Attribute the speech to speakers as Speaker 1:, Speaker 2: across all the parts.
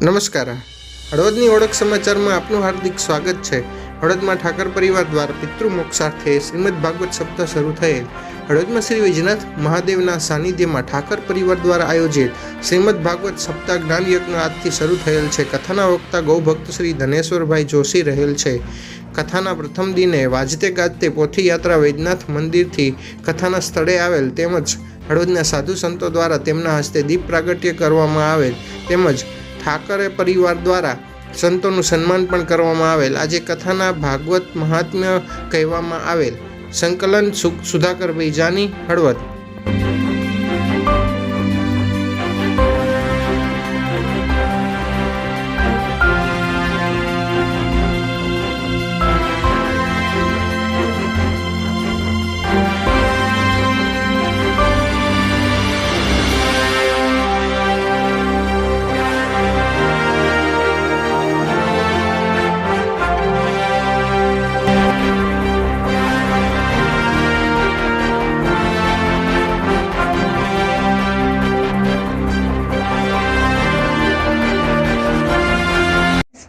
Speaker 1: નમસ્કાર. હળવદની ઓળખ સમાચારમાં આપનું હાર્દિક સ્વાગત છે. હળવદમાં ઠાકર પરિવાર દ્વારા પિતૃમોક્ષાર્થે શ્રીમદ ભાગવત સપ્તાહ શરૂ થયેલ. હળવદમાં શ્રી વૈજનાથ મહાદેવના સાનિધ્યમાં ઠાકર પરિવાર દ્વારા આયોજિત શ્રીમદ ભાગવત સપ્તાહ જ્ઞાન યજ્ઞ આજથી શરૂ થયેલ છે. કથાના વક્તા ગૌભક્ત શ્રી ધનેશ્વરભાઈ જોશી રહેલ છે. કથાના પ્રથમ દિને વાજતે ગાજતે પોથી યાત્રા વૈજનાથ મંદિરથી કથાના સ્થળે આવેલ તેમજ હળવદના સાધુ સંતો દ્વારા તેમના હસ્તે દીપ પ્રાગટ્ય કરવામાં આવેલ તેમજ ઠાકરે પરિવાર દ્વારા સંતોનું સન્માન પણ કરવામાં આવેલ. આજે કથાના ભાગવત મહાત્મ્ય કહેવામાં આવેલ. સંકલન Sudhakarbhai Jani, Halvad.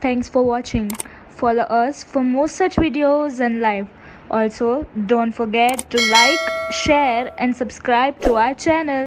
Speaker 2: Thanks for watching. Follow us for more such videos and live. Also, don't forget to like, share and subscribe to our channel.